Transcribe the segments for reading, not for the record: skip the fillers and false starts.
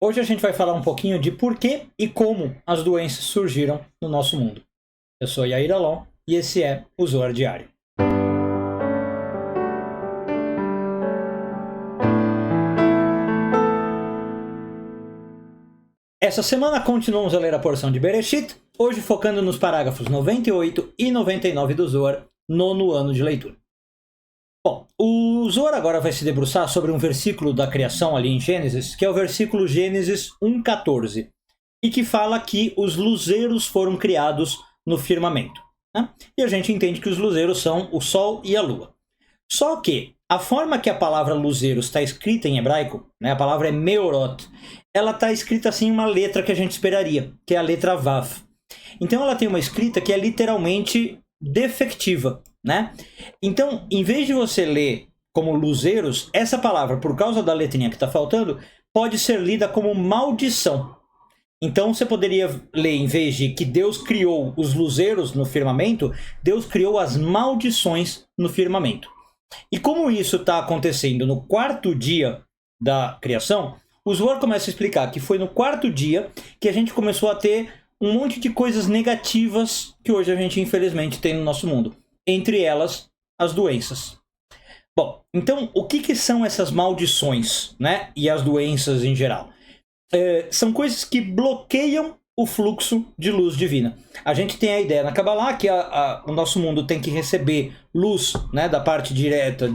Hoje a gente vai falar um pouquinho de por que e como as doenças surgiram no nosso mundo. Eu sou Yair Alon e esse é o Zoar Diário. Essa semana continuamos a ler a porção de Bereshit, hoje focando nos parágrafos 98 e 99 do Zoar, nono ano de leitura. Bom, o Zoar agora vai se debruçar sobre um versículo da criação ali em Gênesis, que é o versículo Gênesis 1,14, e que fala que os luzeiros foram criados no firmamento, né? E a gente entende que os luzeiros são o Sol e a Lua. Só que a forma que a palavra luzeiros está escrita em hebraico, né, a palavra é meorot, ela está escrita assim em uma letra que a gente esperaria, que é a letra Vav. Então ela tem uma escrita que é literalmente defectiva, né? Então, em vez de você ler como luzeiros, essa palavra, por causa da letrinha que está faltando, pode ser lida como maldição. Então você poderia ler, em vez de que Deus criou os luzeiros no firmamento, Deus criou as maldições no firmamento. E como isso está acontecendo no quarto dia da criação, o Zohar começa a explicar que foi no quarto dia que a gente começou a ter um monte de coisas negativas que hoje a gente infelizmente tem no nosso mundo. Entre elas, as doenças. Bom, então o que são essas maldições, né? E as doenças em geral? São coisas que bloqueiam o fluxo de luz divina. A gente tem a ideia na Kabbalah que o nosso mundo tem que receber luz, né, da parte direta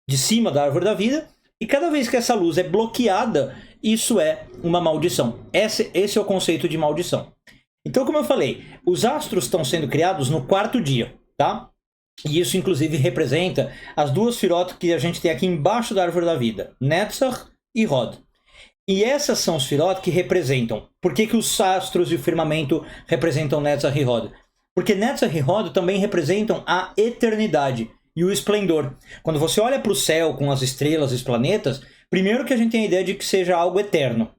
de cima da árvore da vida, e cada vez que essa luz é bloqueada, isso é uma maldição. Esse é o conceito de maldição. Então, como eu falei, os astros estão sendo criados no quarto dia, tá? E isso, inclusive, representa as duas firot que a gente tem aqui embaixo da árvore da vida, Netzach e Hod. E essas são os firot que representam. Por que os astros e o firmamento representam Netzach e Hod? Porque Netzach e Hod também representam a eternidade e o esplendor. Quando você olha para o céu com as estrelas e os planetas, primeiro que a gente tem a ideia de que seja algo eterno.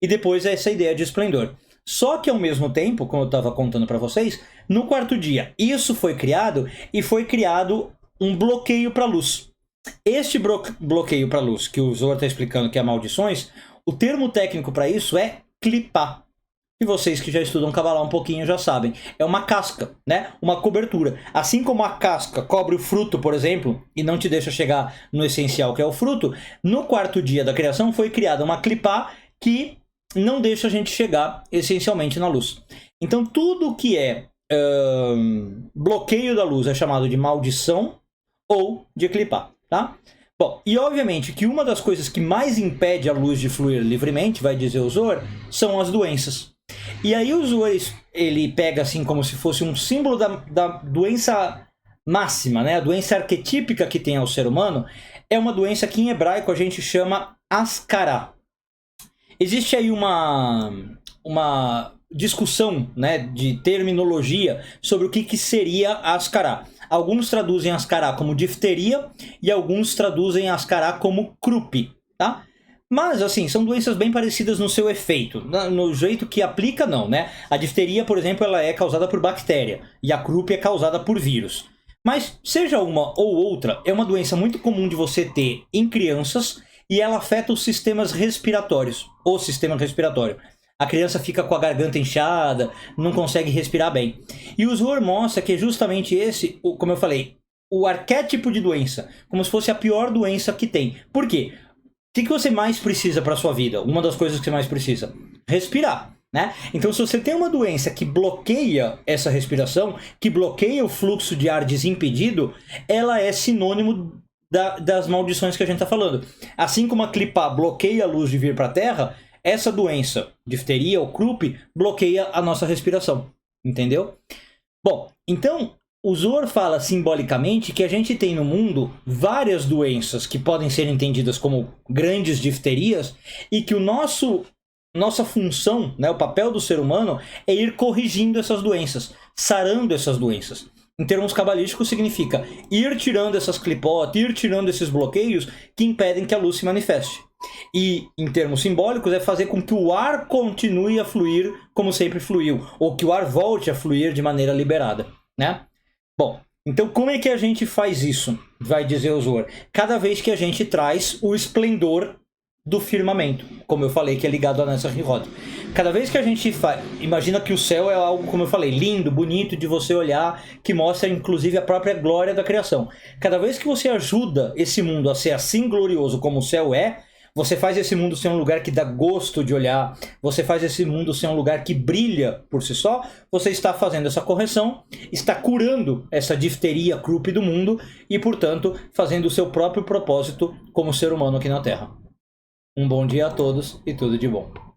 E depois essa ideia de esplendor. Só que ao mesmo tempo, como eu estava contando para vocês, no quarto dia isso foi criado e foi criado um bloqueio para a luz. Este bloqueio para a luz, que o Zohar está explicando que é maldições, o termo técnico para isso é clipá. E vocês que já estudam Kabbalah um pouquinho já sabem. É uma casca, né? Uma cobertura. Assim como a casca cobre o fruto, por exemplo, e não te deixa chegar no essencial que é o fruto, no quarto dia da criação foi criada uma clipá que não deixa a gente chegar essencialmente na luz. Então tudo que é bloqueio da luz é chamado de maldição ou de clipá, tá? Bom, e obviamente que uma das coisas que mais impede a luz de fluir livremente, vai dizer o Zohar, são as doenças. E aí o Zohar, ele pega assim como se fosse um símbolo da doença máxima, né? A doença arquetípica que tem ao ser humano é uma doença que em hebraico a gente chama ascará. Existe aí uma discussão, né, de terminologia sobre o que seria a ascará. Alguns traduzem ascará como difteria e alguns traduzem ascará como croup, tá? Mas, assim, são doenças bem parecidas no seu efeito. No jeito que aplica, não, né? A difteria, por exemplo, ela é causada por bactéria e a croup é causada por vírus. Mas, seja uma ou outra, é uma doença muito comum de você ter em crianças e ela afeta os sistemas respiratórios, o sistema respiratório. A criança fica com a garganta inchada, não consegue respirar bem. E o Zohar mostra que é justamente esse, como eu falei, o arquétipo de doença, como se fosse a pior doença que tem. Por quê? O que você mais precisa para a sua vida? Uma das coisas que você mais precisa? Respirar, né? Então, se você tem uma doença que bloqueia essa respiração, que bloqueia o fluxo de ar desimpedido, ela é sinônimo das maldições que a gente está falando. Assim como a clipá bloqueia a luz de vir para a Terra, essa doença, difteria ou croup, bloqueia a nossa respiração. Entendeu? Bom, então o Zohar fala simbolicamente que a gente tem no mundo várias doenças que podem ser entendidas como grandes difterias e que nossa função, né, o papel do ser humano é ir corrigindo essas doenças, sarando essas doenças. Em termos cabalísticos significa ir tirando essas clipot, ir tirando esses bloqueios que impedem que a luz se manifeste. E, em termos simbólicos, é fazer com que o ar continue a fluir como sempre fluiu, ou que o ar volte a fluir de maneira liberada, né? Bom, então como é que a gente faz isso? Vai dizer o Zohar. Cada vez que a gente traz o esplendor do firmamento, como eu falei, que é ligado a Nessa Roda. Cada vez que a gente imagina que o céu é algo, como eu falei, lindo, bonito de você olhar, que mostra inclusive a própria glória da criação. Cada vez que você ajuda esse mundo a ser assim glorioso como o céu é, você faz esse mundo ser um lugar que dá gosto de olhar, você faz esse mundo ser um lugar que brilha por si só, você está fazendo essa correção, está curando essa difteria croup do mundo e, portanto, fazendo o seu próprio propósito como ser humano aqui na Terra. Um bom dia a todos e tudo de bom.